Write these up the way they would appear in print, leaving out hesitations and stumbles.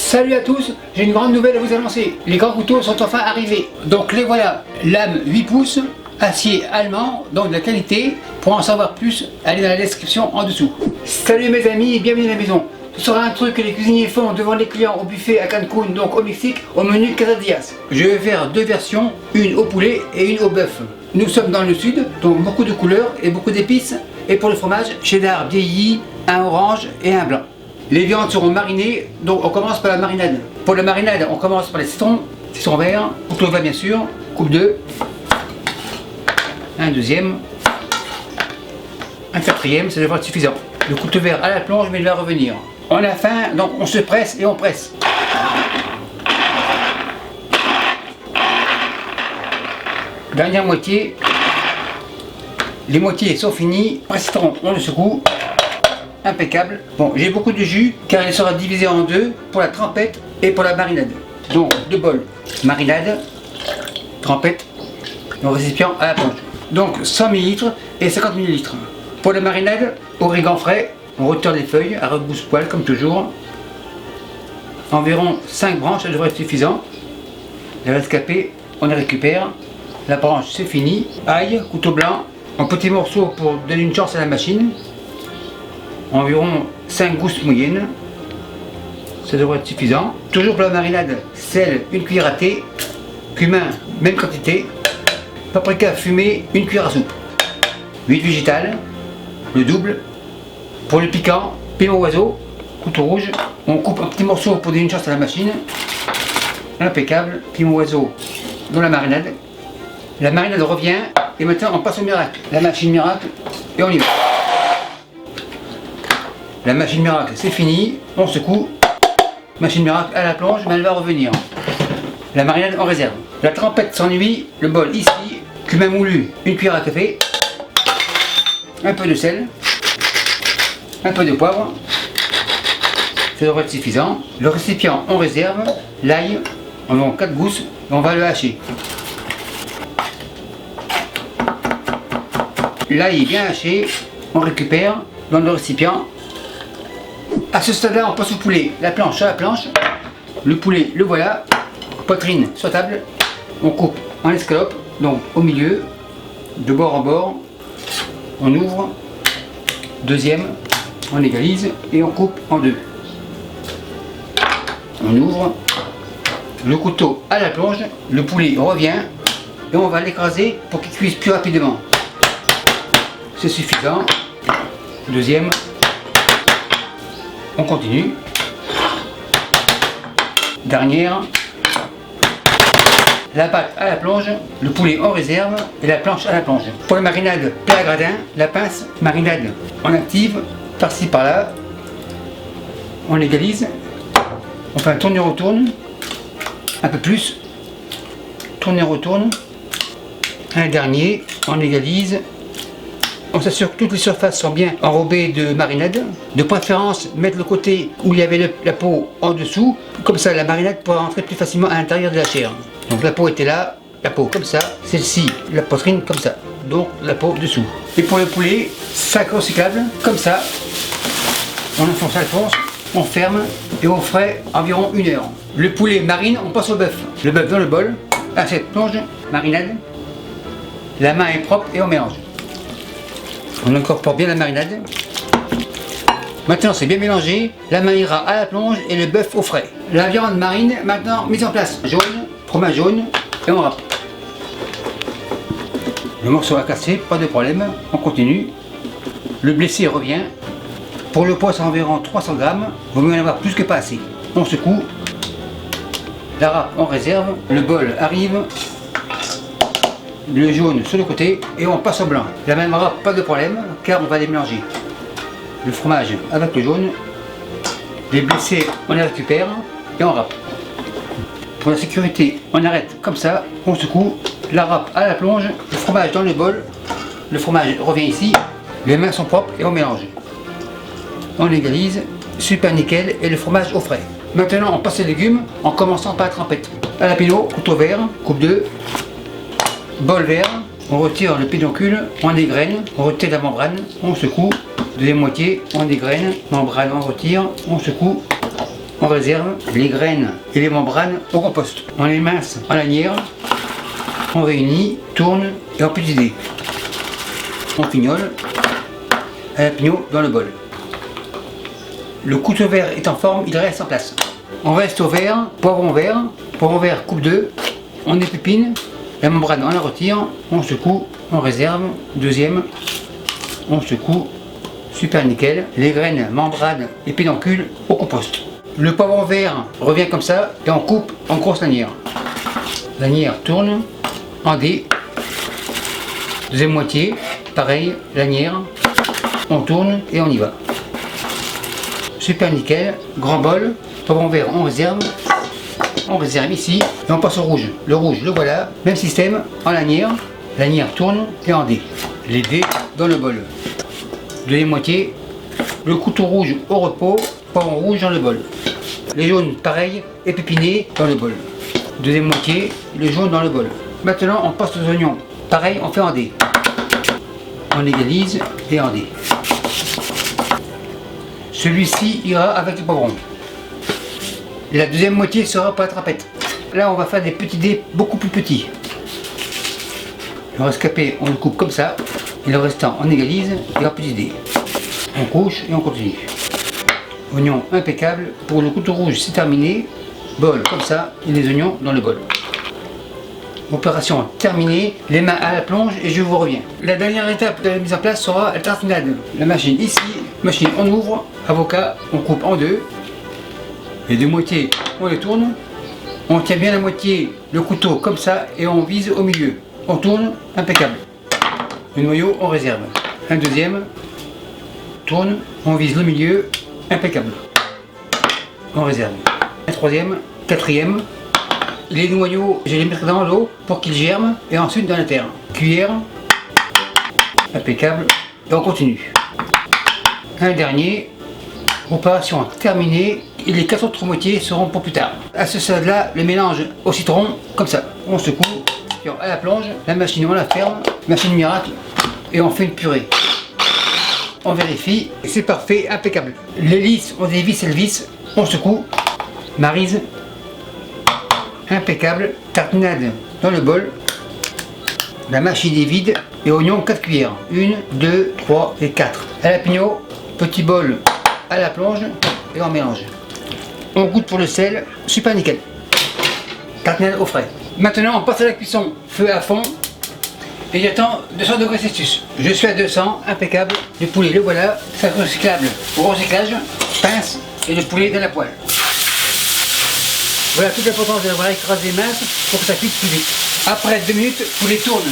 Salut à tous, j'ai une grande nouvelle à vous annoncer. Les grands couteaux sont enfin arrivés. Donc les voilà, lame 8 pouces, acier allemand, donc de la qualité. Pour en savoir plus, allez dans la description en dessous. Salut mes amis et bienvenue à la maison. Ce sera un truc que les cuisiniers font devant les clients au buffet à Cancun, donc au Mexique, au menu Quesadillas. Je vais faire deux versions, une au poulet et une au bœuf. Nous sommes dans le sud, donc beaucoup de couleurs et beaucoup d'épices. Et pour le fromage, cheddar vieilli, un orange et un blanc. Les viandes seront marinées, donc on commence par la marinade. Pour la marinade, on commence par les citrons verts, coupe le vin bien sûr, coupe 2, un deuxième, un quatrième, ça devrait être suffisant. Le couteau vert à la plonge, mais il va revenir. On a faim, donc on se presse et on presse. Dernière moitié, les moitiés sont finies, un citron, on le secoue. Impeccable. Bon, j'ai beaucoup de jus car il sera divisé en deux pour la trempette et pour la marinade. Donc deux bols marinade, trempette, le récipient à la plonge. Donc 100 ml et 50 ml. Pour la marinade, origan frais, on retire les feuilles à rebrousse-poil comme toujours. Environ 5 branches, ça devrait être suffisant. Les rescapés, on les récupère. La branche c'est fini. Ail, couteau blanc, en petits morceaux pour donner une chance à la machine. Environ 5 gousses moyennes, ça devrait être suffisant. Toujours pour la marinade, sel, une cuillère à thé, cumin, même quantité, paprika fumé, une cuillère à soupe, huile végétale, le double. Pour le piquant, piment oiseau, couteau rouge, on coupe un petit morceau pour donner une chance à la machine. Impeccable, piment oiseau dans la marinade. La marinade revient et maintenant on passe au miracle. La machine miracle et on y va. La machine miracle c'est fini, on secoue. Machine miracle à la plonge, mais elle va revenir. La marinade en réserve. La trempette s'ennuie, le bol ici, cumin moulu, une cuillère à café, un peu de sel, un peu de poivre, ça devrait être suffisant. Le récipient en réserve, l'ail, environ 4 gousses, et on va le hacher. L'ail est bien haché, on récupère dans le récipient. À ce stade-là, on passe au poulet. La planche à la planche. Le poulet, le voilà. Poitrine sur table. On coupe en escalope, donc au milieu, de bord en bord. On ouvre. Deuxième, on égalise et on coupe en deux. On ouvre. Le couteau à la plonge. Le poulet revient et on va l'écraser pour qu'il cuise plus rapidement. C'est suffisant. Deuxième. On continue. Dernière. La pâte à la plonge, le poulet en réserve et la planche à la plonge. Pour la marinade, plat à gradin, la pince, marinade on active, par-ci par-là. On égalise. On fait un tourne-retourne. Un peu plus. Tourne-retourne. Un dernier. On égalise. On s'assure que toutes les surfaces sont bien enrobées de marinade. De préférence, mettre le côté où il y avait la peau en dessous. Comme ça, la marinade pourra rentrer plus facilement à l'intérieur de la chair. Donc la peau était là, la peau comme ça. Celle-ci, la poitrine comme ça. Donc la peau dessous. Et pour le poulet, sac recyclable, comme ça. On enfonce à la fourche, on ferme et on ferait environ 1 heure. Le poulet marine, on passe au bœuf. Le bœuf dans le bol, assiette plonge, marinade. La main est propre et on mélange. On incorpore bien la marinade. Maintenant c'est bien mélangé, la main ira à la plonge et le bœuf au frais. La viande marine maintenant mise en place. Jaune, fromage jaune et on râpe. Le morceau a cassé, pas de problème, on continue. Le blessé revient. Pour le poids c'est environ 300 grammes, vaut mieux en avoir plus que pas assez. On secoue. La râpe en réserve, le bol arrive. Le jaune sur le côté et on passe au blanc. La même râpe, pas de problème car on va les mélanger. Le fromage avec le jaune. Les blessés, on les récupère et on râpe. Pour la sécurité, on arrête comme ça, on secoue. La râpe à la plonge, le fromage dans le bol. Le fromage revient ici. Les mains sont propres et on mélange. On égalise, super nickel et le fromage au frais. Maintenant on passe les légumes en commençant par la trempette. À la pinot, couteau vert, coupe 2. Bol vert, on retire le pédoncule, on dégraine, on retire la membrane, on secoue, deuxième moitié, on dégraine, membrane, on retire, on secoue, on réserve les graines et les membranes au compost. On les mince en lanière, on réunit, tourne et en petits dés. On fignole à la pignot dans le bol. Le couteau vert est en forme, il reste en place. On reste au vert, poivron vert coupe 2, on épépine, la membrane on la retire, on secoue, on réserve, deuxième, on secoue, super nickel, les graines, membranes et pédoncules au compost. Le poivron vert revient comme ça et on coupe en grosse lanière. Lanière tourne, en dés, deuxième moitié, pareil, lanière, on tourne et on y va. Super nickel, grand bol, poivron vert on réserve ici et on passe au rouge. Le rouge, le voilà, même système, en lanière tourne et en dés. Les dés dans le bol. Deuxième moitié, le couteau rouge au repos, poivron rouge dans le bol. Les jaunes pareil, épépinés dans le bol. Deuxième moitié, le jaune dans le bol. Maintenant on passe aux oignons. Pareil, on fait en dés. On égalise et en dés. Celui-ci ira avec le poivron. La deuxième moitié sera pour la trapette. Là on va faire des petits dés beaucoup plus petits. Le rescapé on le coupe comme ça. Et le restant on égalise et en petits dés. On couche et on continue. Oignon impeccable. Pour le couteau rouge c'est terminé. Bol comme ça et les oignons dans le bol. Opération terminée, les mains à la plonge et je vous reviens. La dernière étape de la mise en place sera la tartinade. La machine ici, machine on ouvre, avocat, on coupe en deux. Les deux moitiés, on les tourne. On tient bien la moitié, le couteau comme ça et on vise au milieu. On tourne, impeccable. Le noyau, on réserve. Un deuxième, tourne, on vise le milieu, impeccable. On réserve. Un troisième, quatrième. Les noyaux, je les mettrai dans l'eau pour qu'ils germent et ensuite dans la terre. Cuillère, impeccable, et on continue. Un dernier, opération terminée, et les 4 autres moitiés seront pour plus tard. À ce stade-là, le mélange au citron, comme ça, on secoue, puis à la plonge, la machine on la ferme, machine miracle, et on fait une purée. On vérifie, c'est parfait, impeccable. L'hélice, on dévisse et le vis, on secoue, marise. Impeccable, tartinade dans le bol, la machine est vide et oignons 4 cuillères, 1, 2, 3 et 4. À la pignot, petit bol à la plonge et on mélange. On goûte pour le sel, super nickel. Tartinade au frais. Maintenant on passe à la cuisson, feu à fond et j'attends 200 degrés Celsius. Je suis à 200, impeccable. Le poulet, le voilà, sac recyclable au recyclage, pince et le poulet dans la poêle. Voilà toute l'importance de l'avoir écrasé mince pour que ça cuise plus vite. Après 2 minutes, le poulet tourne.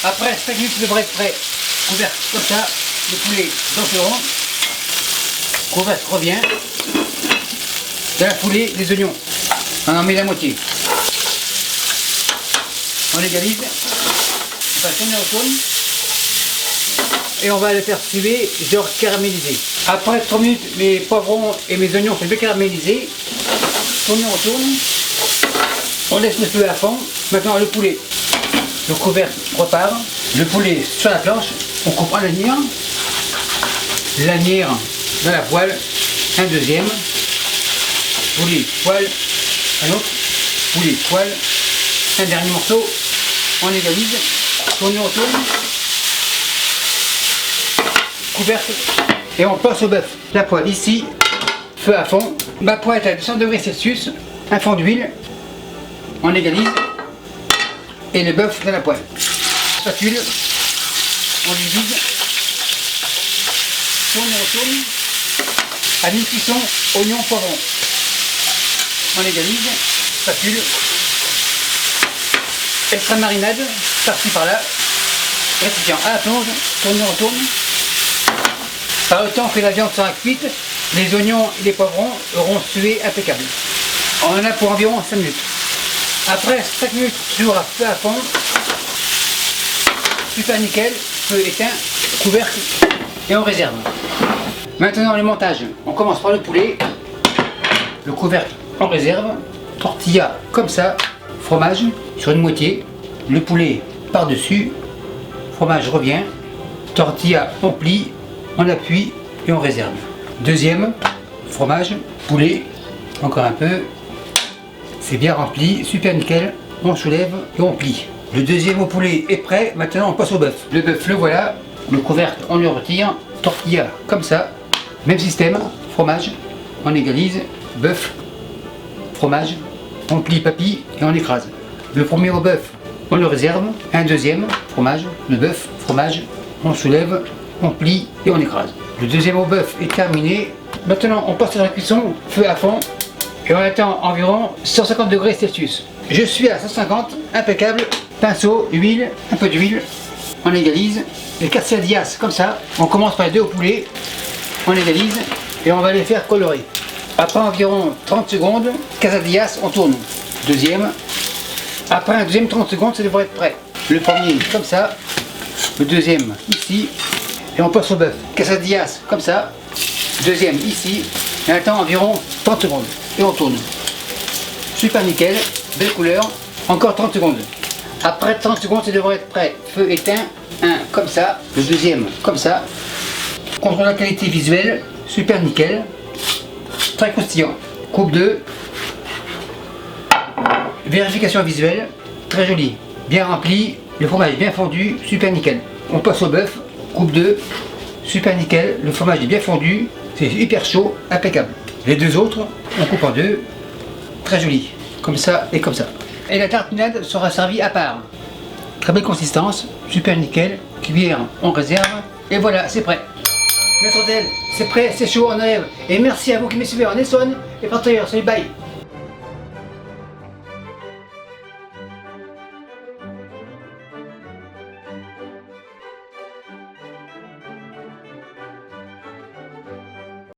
Après 5 minutes, devrait être prêt. Couvercle comme ça, le poulet dans ce rond. Couvercle revient. Dans la foulée, les oignons. On en met la moitié. On égalise. On va tourner au tourne. Et on va le faire suer, genre caraméliser. Après 3 minutes, mes poivrons et mes oignons sont bien caramélisés. Tourne, on retourne. On laisse le feu à fond. Maintenant le poulet. Le couvercle repart. Le poulet sur la planche. On coupe en lanière. Lanière dans la poêle. Un deuxième. Poulet, poêle. Un autre. Poulet, poêle. Un dernier morceau. On égalise. Tourne, on retourne. Couvercle et on passe au bœuf. La poêle ici, feu à fond. Ma poêle est à 200 degrés Celsius, un fond d'huile, on égalise et le bœuf dans la poêle. Spatule, on lui vide, tourne et retourne. À mi-cuisson, oignon, poivron. On égalise, spatule, extra marinade, par-ci par-là, récipient à la plonge, tourne et retourne. Par le temps que la viande sera cuite, les oignons et les poivrons auront sué impeccable. On en a pour environ 5 minutes. Après 5 minutes, toujours à feu à fond, super nickel, feu éteint, couvercle et on réserve. Maintenant le montage. On commence par le poulet, le couvercle on réserve, tortilla comme ça, fromage sur une moitié, le poulet par-dessus, fromage revient, tortilla on plie, on appuie et on réserve. Deuxième, fromage, poulet, encore un peu. C'est bien rempli, super nickel. On soulève et on plie. Le deuxième au poulet est prêt, maintenant on passe au bœuf. Le bœuf, le voilà, le couvercle, on le retire. Tortilla, comme ça. Même système, fromage, on égalise. Bœuf, fromage, on plie papille et on écrase. Le premier au bœuf, on le réserve. Un deuxième, fromage, le bœuf, fromage, on soulève, on plie et on écrase. Le deuxième au bœuf est terminé. Maintenant on passe à la cuisson, feu à fond. Et on attend environ 150 degrés Celsius. Je suis à 150, impeccable. Pinceau, huile, un peu d'huile. On égalise. Les quesadillas comme ça. On commence par les deux au poulet. On égalise et on va les faire colorer. Après environ 30 secondes, quesadillas, on tourne. Deuxième. Après un deuxième 30 secondes, ça devrait être prêt. Le premier comme ça. Le deuxième ici. Et on passe au bœuf. Quesadillas comme ça. Deuxième ici. Et on attend environ 30 secondes. Et on tourne. Super nickel, belle couleur. Encore 30 secondes. Après 30 secondes, ça devrait être prêt. Feu éteint. Un comme ça. Le deuxième comme ça. Contre la qualité visuelle, super nickel. Très croustillant. Coupe 2. Vérification visuelle. Très joli. Bien rempli. Le fromage est bien fondu. Super nickel. On passe au bœuf. Coupe 2. Super nickel. Le fromage est bien fondu. C'est hyper chaud. Impeccable. Les deux autres, on coupe en deux. Très joli. Comme ça et comme ça. Et la tartinade sera servie à part. Très belle consistance. Super nickel. Cuillère, on réserve. Et voilà, c'est prêt. Maître d'hôtel, c'est prêt, c'est chaud, on enlève. Et merci à vous qui me suivez en Essonne et partenaires. Salut, bye.